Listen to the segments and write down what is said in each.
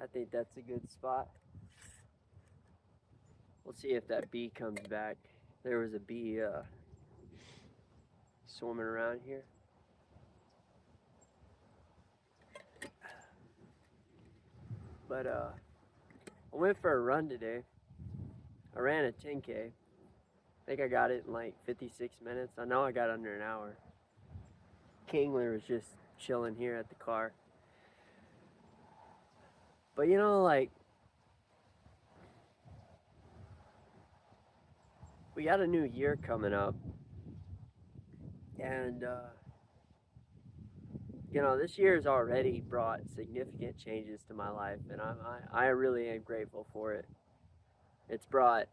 I think that's a good spot. We'll see if that bee comes back. There was a bee swimming around here. But I went for a run today. I ran a 10K. I think I got it in like 56 minutes. I know I got under an hour. Kingler was just chilling here at the car. But you know, like, we got a new year coming up. And, you know, this year has already brought significant changes to my life. And I really am grateful for it. It's brought,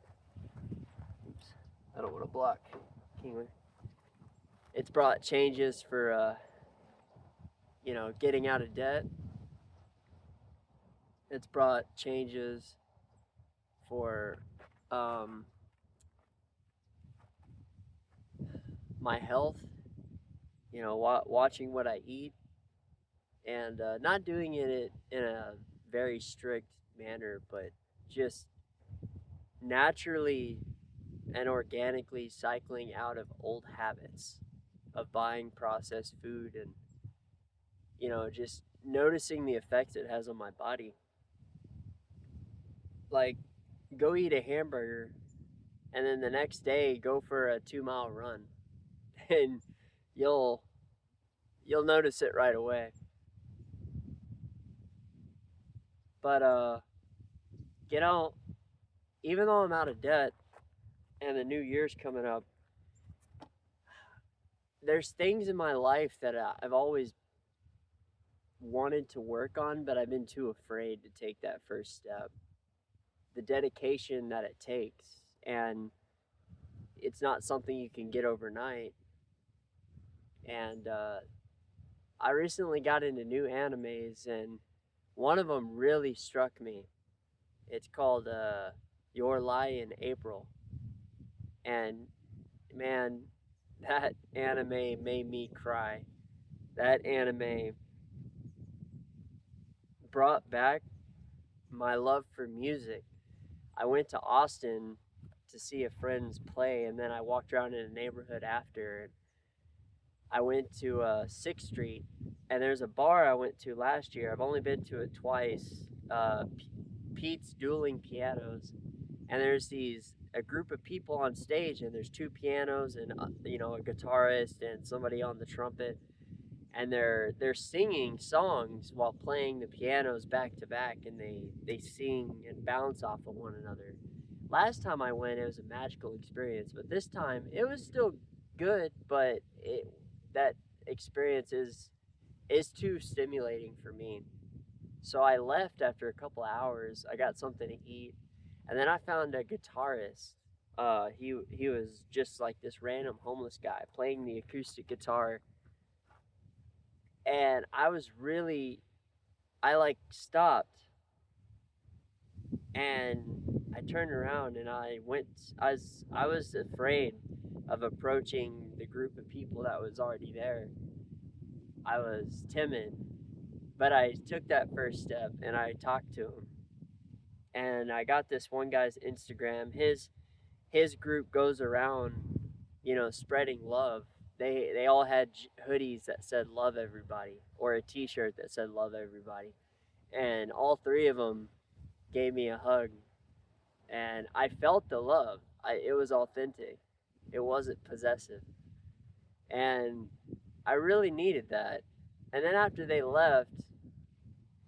oops, I don't want to block Kingler. It's brought changes for, you know, getting out of debt. It's brought changes for my health, you know, watching what I eat, and not doing it in a very strict manner, but just naturally and organically cycling out of old habits of buying processed food and, you know, just noticing the effects it has on my body. Like, go eat a hamburger and then the next day go for a 2 mile run and you'll notice it right away. But you know, even though I'm out of debt and the new year's coming up, there's things in my life that I've always wanted to work on, but I've been too afraid to take that first step. The dedication that it takes, and it's not something you can get overnight. And I recently got into new animes, and one of them really struck me. It's called Your Lie in April. And man, that anime made me cry. That anime brought back my love for music. I went to Austin to see a friend's play, and then I walked around in a neighborhood after. I went to 6th Street, and there's a bar I went to last year. I've only been to it twice. Pete's Dueling Pianos, and there's a group of people on stage, and there's two pianos and you know, a guitarist and somebody on the trumpet, and they're singing songs while playing the pianos back to back, and they sing and bounce off of one another. Last time I went, it was a magical experience, but this time it was still good, but that experience is too stimulating for me. So I left after a couple hours. I got something to eat, and then I found a guitarist. He was just like this random homeless guy playing the acoustic guitar, and I like stopped, and I turned around and I was afraid of approaching the group of people that was already there. I was timid, but I took that first step and I talked to him. And I got this one guy's Instagram. His group goes around, you know, spreading love. They all had hoodies that said "Love Everybody" or a T-shirt that said "Love Everybody," and all three of them gave me a hug, and I felt the love. It was authentic. It wasn't possessive, and I really needed that. And then after they left,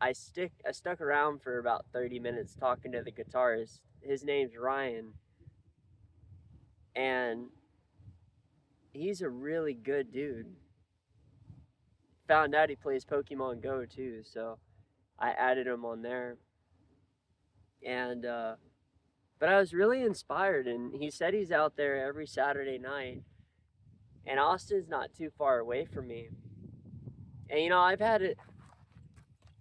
I stuck around for about 30 minutes talking to the guitarist. His name's Ryan, and he's a really good dude. Found out he plays Pokemon Go too, so I added him on there. And but I was really inspired, and he said he's out there every Saturday night, and Austin's not too far away from me. And you know, I've had it.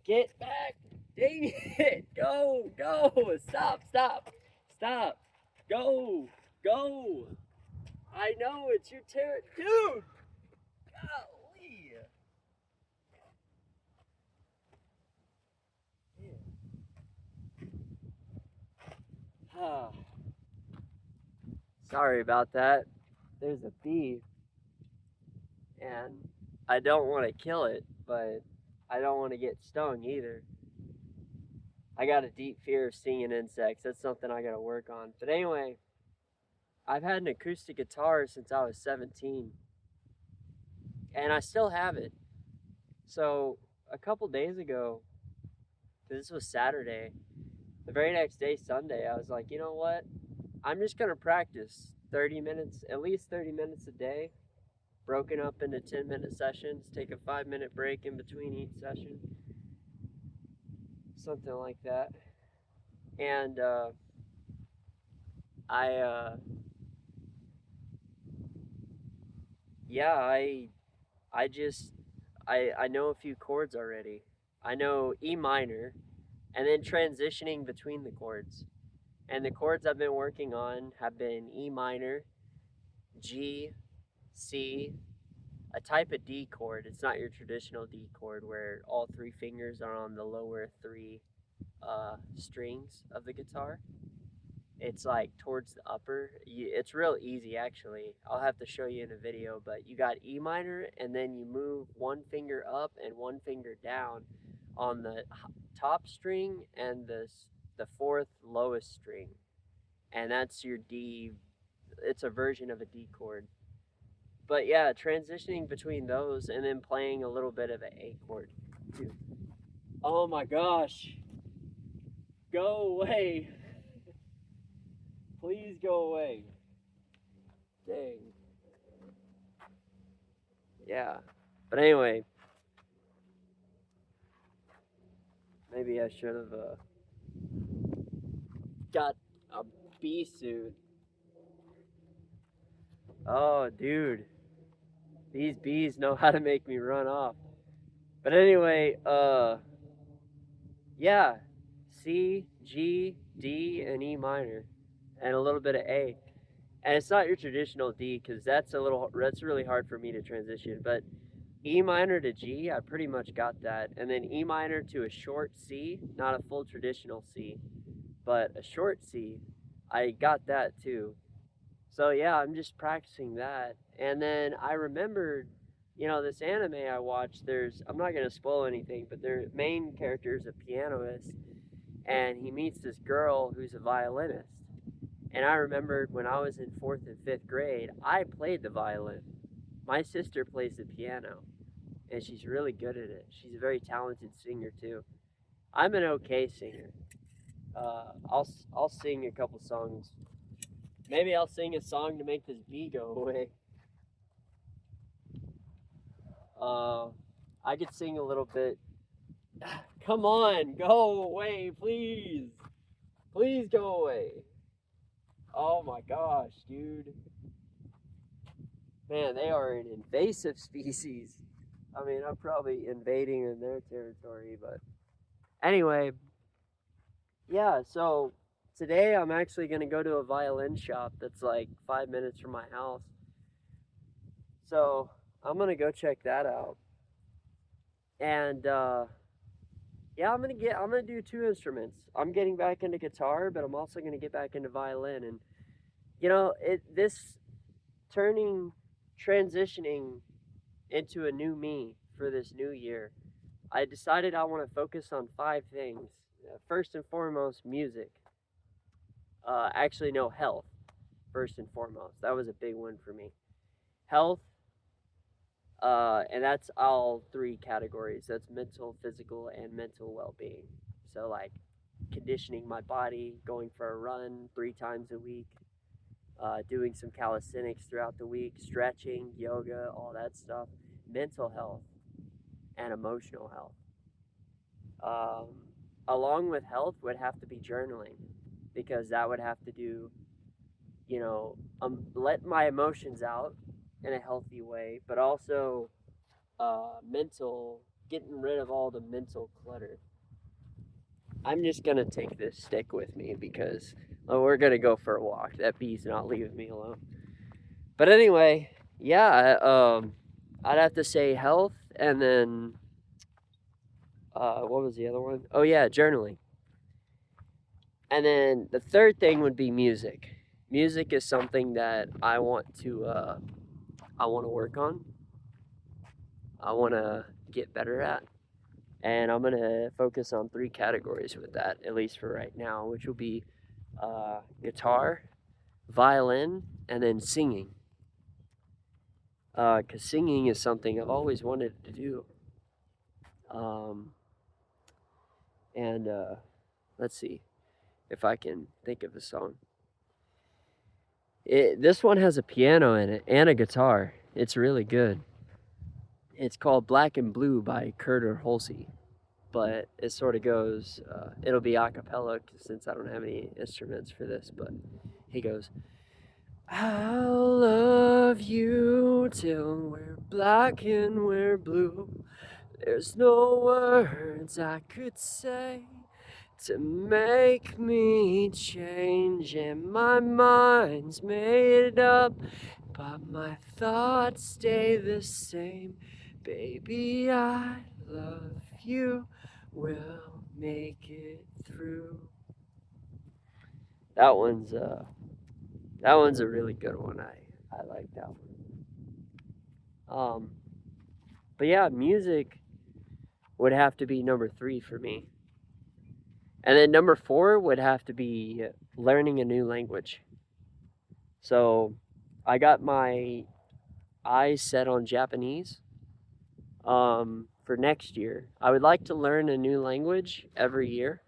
Get back! Dang it! Go! Stop! Go! I know it's your dude. Golly! Yeah. Sorry about that. There's a bee, and I don't want to kill it, but I don't want to get stung either. I got a deep fear of stinging insects. That's something I got to work on. But anyway, I've had an acoustic guitar since I was 17, and I still have it. So a couple days ago, this was Saturday, the very next day, Sunday, I was like, you know what? I'm just going to practice 30 minutes, at least 30 minutes a day, broken up into 10-minute sessions, take a 5-minute break in between each session, something like that. And I, yeah, I just, I know a few chords already. I know E minor, and then transitioning between the chords. And the chords I've been working on have been E minor, G, C, a type of D chord. It's not your traditional D chord where all three fingers are on the lower three strings of the guitar. It's like towards the upper. It's real easy actually. I'll have to show you in a video, but you got E minor and then you move one finger up and one finger down on the top string and the fourth lowest string. And that's your D. It's a version of a D chord. But yeah, transitioning between those and then playing a little bit of an A chord too. Oh my gosh. Go away. Please go away. Dang. Yeah. But anyway, maybe I should have got a bee suit. Oh, dude. These bees know how to make me run off. But anyway, yeah. C, G, D, and E minor. And a little bit of A. And it's not your traditional D because that's really hard for me to transition. But E minor to G, I pretty much got that. And then E minor to a short C, not a full traditional C, but a short C, I got that too. So yeah, I'm just practicing that. And then I remembered, this anime I watched, I'm not going to spoil anything, but their main character is a pianist, and he meets this girl who's a violinist. And I remembered when I was in 4th and 5th grade, I played the violin. My sister plays the piano, and she's really good at it. She's a very talented singer too. I'm an okay singer. I'll sing a couple songs. Maybe I'll sing a song to make this bee go away. I could sing a little bit. Come on, go away, please. Please go away. Oh my gosh, dude. Man, they are an invasive species. I mean, I'm probably invading in their territory, but anyway, yeah, so today I'm actually going to go to a violin shop that's like 5 minutes from my house. So I'm going to go check that out. And yeah, I'm going to do two instruments. I'm getting back into guitar, but I'm also going to get back into violin. And this transitioning into a new me for this new year, I decided I want to focus on 5 things. First and foremost, music. Actually, no, health. First and foremost, that was a big one for me. Health, and that's all 3 categories. That's mental, physical, and mental well-being. So like conditioning my body, going for a run 3 times a week, doing some calisthenics throughout the week, stretching, yoga, all that stuff. Mental health and emotional health. Along with health would have to be journaling, because that would have to do, let my emotions out in a healthy way, but also getting rid of all the mental clutter. I'm just gonna take this stick with me because we're gonna go for a walk. That bee's not leaving me alone. But anyway, yeah, I'd have to say health, and then what was the other one? Oh yeah, journaling. And then the third thing would be music. music is something that I want to work on. I want to get better at, and I'm gonna focus on three categories with that, at least for right now, which will be guitar, violin, and then singing. Because singing is something I've always wanted to do. Um, and let's see if I can think of a song. This one has a piano in it and a guitar. It's really good. It's called Black and Blue by Kurt Halsey. But it sort of goes, it'll be a cappella since I don't have any instruments for this. But he goes, I'll love you till we're black and we're blue. There's no words I could say to make me change, and my mind's made up, but my thoughts stay the same. Baby, I love you. We'll make it through. That one's a really good one. I like that one. But yeah, music would have to be number 3 for me. And then number 4 would have to be learning a new language. So I got my eyes set on Japanese for next year. I would like to learn a new language every year,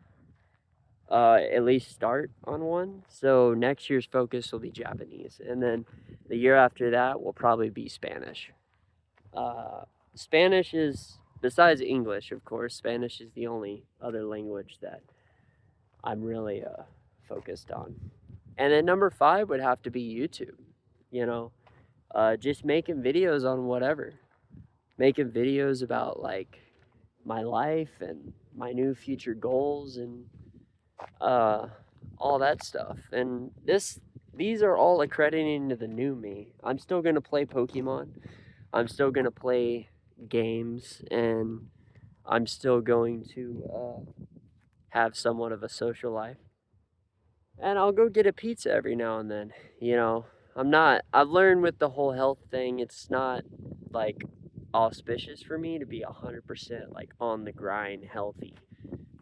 at least start on one. So next year's focus will be Japanese. And then the year after that will probably be Spanish. Spanish is, besides English, of course, Spanish is the only other language that I'm really focused on. And then number 5 would have to be YouTube. You know, just making videos on whatever, making videos about like my life and my new future goals and all that stuff. And these are all accrediting to the new me. I'm still gonna play Pokemon. I'm still gonna play games, and I'm still going to have somewhat of a social life. And I'll go get a pizza every now and then. You know, I've learned with the whole health thing, it's not like auspicious for me to be 100% like on the grind healthy.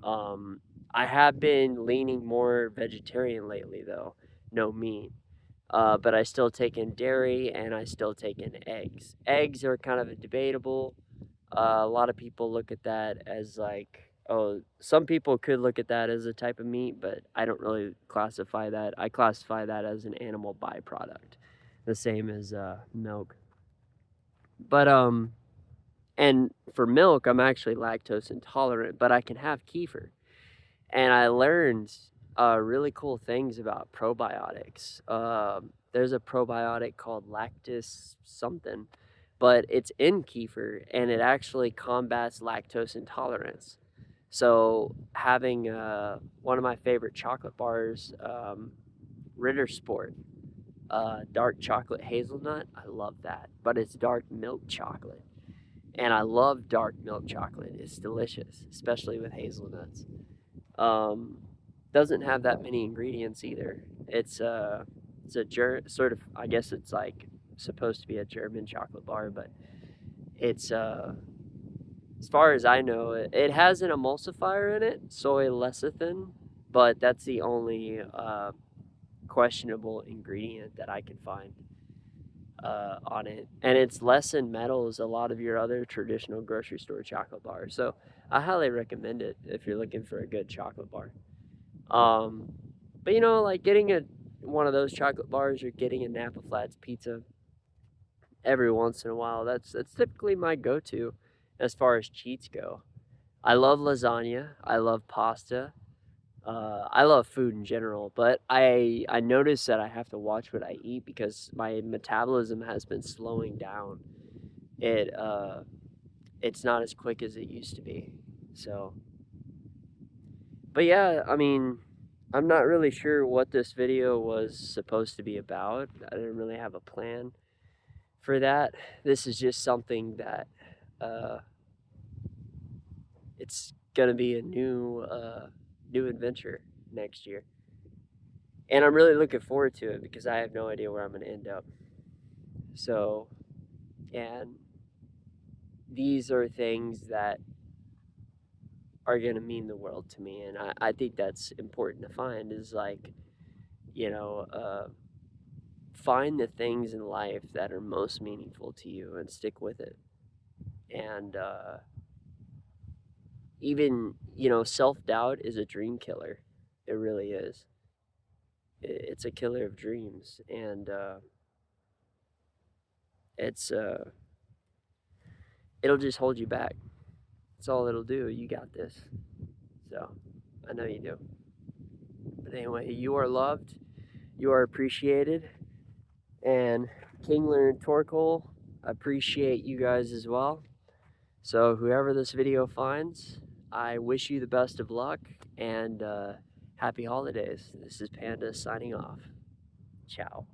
Um, I have been leaning more vegetarian lately though, no meat. But I still take in dairy and I still take in eggs. Eggs are kind of a debatable. A lot of people look at that as like, oh, some people could look at that as a type of meat, but I don't really classify that. I classify that as an animal byproduct, the same as milk. But and for milk, I'm actually lactose intolerant, but I can have kefir. And I learned really cool things about probiotics. There's a probiotic called lactis something, but it's in kefir and it actually combats lactose intolerance. So having one of my favorite chocolate bars, Ritter Sport, dark chocolate hazelnut, I love that. But it's dark milk chocolate. And I love dark milk chocolate. It's delicious, especially with hazelnuts. Um, doesn't have that many ingredients either. It's a sort of, I guess it's like supposed to be a German chocolate bar, but it's as far as I know, it has an emulsifier in it, soy lecithin, but that's the only questionable ingredient that I can find on it, and it's less in metals a lot of your other traditional grocery store chocolate bars. So I highly recommend it if you're looking for a good chocolate bar. Um, but you know, like getting a one of those chocolate bars or getting a Napa Flats pizza every once in a while, that's typically my go-to as far as cheats go. I love lasagna. I love pasta. I love food in general, but I notice that I have to watch what I eat because my metabolism has been slowing down. It's not as quick as it used to be. So, but yeah, I mean, I'm not really sure what this video was supposed to be about. I didn't really have a plan for that. This is just something that uh, it's gonna be a new adventure next year. And I'm really looking forward to it because I have no idea where I'm going to end up. So, and these are things that are going to mean the world to me. And I think that's important to find is like, you know, find the things in life that are most meaningful to you and stick with it. And even, self-doubt is a dream killer. It really is. It's a killer of dreams. And it's it'll just hold you back. That's all it'll do. You got this. So I know you do. But anyway, you are loved, you are appreciated, and Kingler and Torkel appreciate you guys as well. So whoever this video finds, I wish you the best of luck and happy holidays. This is Panda signing off. Ciao.